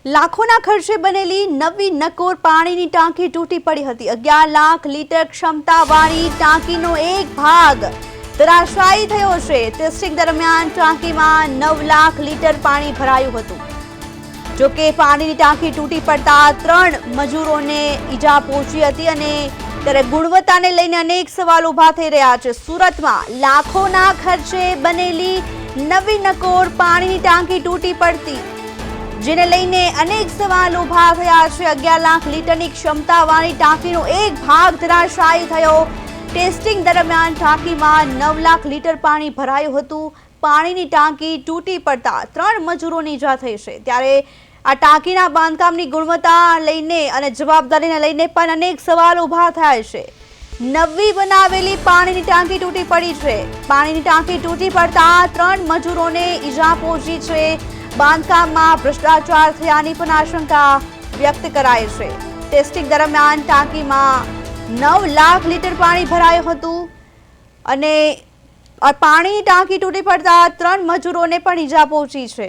લાખોના ખર્ચે બનેલી નવી નકોર પાણીની ટાંકી તૂટી પડી હતી। 11 લાખ લીટર ક્ષમતાવાળી ટાંકીનો એક ભાગ ધરાશાયી થયો છે। ટેસ્ટિંગ દરમિયાન ટાંકીમાં 9 લાખ લીટર પાણી ભરાયું હતું। જો કે પાણીની ટાંકી તૂટી પડતા 3 મજૂરોને ઈજા પહોંચી હતી અને ત્યારે ગુણવત્તાને લઈને અનેક સવાલ ઊભા થઈ રહ્યા છે। સુરતમાં લાખોના ખર્ચે બનેલી નવી નકોર પાણીની ટાંકી તૂટી પડતી, જેને લઈને અનેક સવાલ ઊભા થયા છે। 11 લાખ લીટરની ક્ષમતાવાળી ટાંકીનો એક ભાગ ધરાશાયી થયો। ટેસ્ટિંગ દરમિયાન ટાંકીમાં 9 લાખ લીટર પાણી ભરાયું હતું। પાણીની ટાંકી તૂટી પડતા 3 મજૂરોની ઈજા થઈ છે। ત્યારે આ ટાંકીના બાંધકામની ગુણવત્તા લઈને અને જવાબદારીને લઈને પણ અનેક સવાલ ઊભા થાય છે। નવી બનાવેલી પાણીની ટાંકી તૂટી પડી છે। પાણીની ટાંકી તૂટી પડતા 3 મજૂરોને ઈજા પહોંચી છે। બાંધકામમાં ભ્રષ્ટાચાર થયાની પણ આશંકા વ્યક્ત કરાઈ છે। ટેસ્ટિંગ દરમિયાન ટાંકીમાં 9 લાખ લીટર પાણી ભરાયું હતું અને પાણીની ટાંકી તૂટી પડતા 3 મજૂરોને પણ ઈજા પહોંચી છે।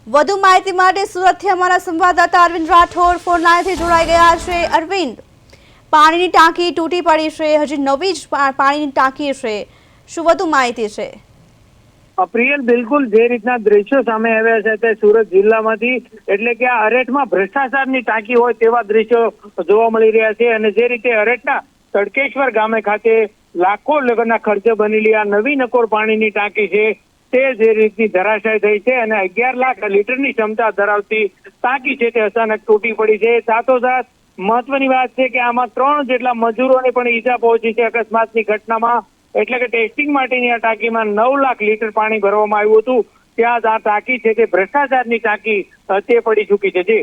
વધુ માહિતી માટે સુરતથી અમારા સંવાદદાતા અરવિંદ રાઠોડ ફોન લાઈનથી જોડાઈ ગયા છે। અરવિંદ, પાણીની ટાંકી તૂટી પડી છે, હજી નવી જ પાણીની ટાંકી છે, શું વધુ માહિતી છે? પ્રિયલ, બિલકુલ જે રીતના દ્રશ્યો સામે આવ્યા છે તે સુરત જિલ્લામાંથી, એટલે કે આ અરેઠમાં ભ્રષ્ટાચારની ટાંકી હોય તેવા દ્રશ્યો જોવા મળી રહ્યા છે। અને જે રીતે અરેઠના તડકેશ્વર ગામે ખાતે લાખો લોકોના ખર્ચે બનેલી આ નવી નકોર પાણીની ટાંકી છે તે જે રીતની ધરાશાય થઈ છે અને 11 લાખ લીટરની ક્ષમતા ધરાવતી ટાંકી છે તે અચાનક તૂટી પડી છે। સાથોસાથ મહત્વની વાત છે કે આમાં 3 જેટલા મજૂરોને પણ ઈજા પહોંચી છે અકસ્માતની ઘટનામાં। એટલે કે ટેસ્ટિંગ માટેની આ ટાંકીમાં 9 લાખ લીટર પાણી ભરવામાં આવ્યું હતું, ત્યાં આ ટાંકી છે તે ભ્રષ્ટાચારની ટાંકી તે પડી ચૂકી છે।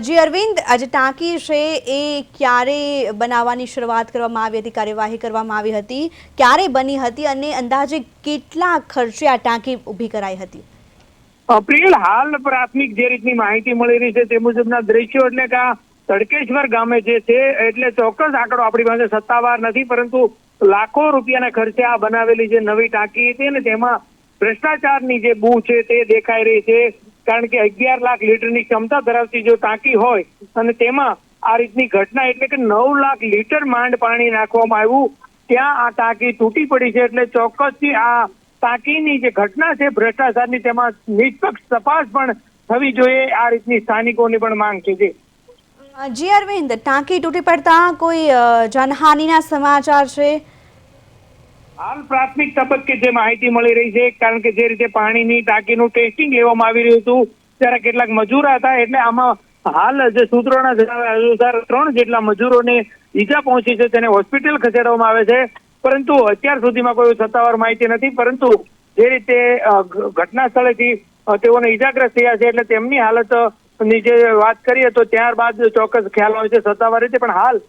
જી અરવિંદ, આજે ટાંકી છે એ ક્યારે બનાવવાની શરૂઆત કરવામાં આવી હતી, કાર્યવાહી કરવામાં આવી હતી, ક્યારે બની હતી અને અંદાજે કેટલા ખર્ચે આ ટાંકી ઊભી કરાઈ હતી? પ્રિયલ, હાલ પ્રાથમિક જે રીતની માહિતી મળી રહી છે તે મુજબના દ્રશ્યો, એટલે કે આ તડકેશ્વર ગામે જે છે, એટલે ચોક્કસ આંકડો આપણી પાસે સત્તાવાર નથી, પરંતુ લાખો રૂપિયાના ખર્ચે આ બનાવેલી જે નવી ટાંકી હતી ને તેમાં ભ્રષ્ટાચારની જે બૂ છે તે દેખાઈ રહી છે। કારણ કે 11 લાખ લીટરની ક્ષમતા ધરાવતી જો ટાંકી હોય અને તેમાં આ રીતની ઘટના, એટલે કે 9 લાખ લીટર માંડ પાણી નાખવામાં આવ્યું, ત્યાં આ ટાંકી તૂટી પડી છે। એટલે ચોક્કસથી આ ટાંકીની જે ઘટના છે ભ્રષ્ટાચારની, તેમાં નિષ્પક્ષ તપાસ પણ થવી જોઈએ, આ રીતની સ્થાનિકોની પણ માંગ છે। જી અરવિંદ, ટાંકી તૂટી પડતા કોઈ જાનહાનિના સમાચાર છે? હાલ પ્રાથમિક તબક્કે જે માહિતી મળી રહી છે, કારણ કે જે રીતે પાણીની ટાંકીનું ટેસ્ટિંગ લેવામાં આવી રહ્યું હતું ત્યારે કેટલાક મજૂર હતા, એટલે આમાં હાલ જે સૂત્રોના જણાવ્યા અનુસાર 3 જેટલા મજૂરોને ઈજા પહોંચી છે, તેને હોસ્પિટલ ખસેડવામાં આવે છે, પરંતુ અત્યાર સુધીમાં કોઈ સત્તાવાર માહિતી નથી। પરંતુ જે રીતે ઘટના સ્થળેથી તેઓને ઈજાગ્રસ્ત થયા છે, એટલે તેમની હાલતની જે વાત કરીએ તો ત્યારબાદ ચોક્કસ ખ્યાલ આવે છે સત્તાવાર રીતે, પણ હાલ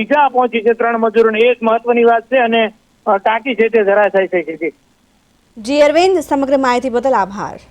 ઈજા પહોંચી છે 3 મજૂરોને, એ એક મહત્વની વાત છે અને ટાંકી છે તે ધરાશાયી થઈ છે। જી અરવિંદ, સમગ્ર માહિતી બદલ આભાર।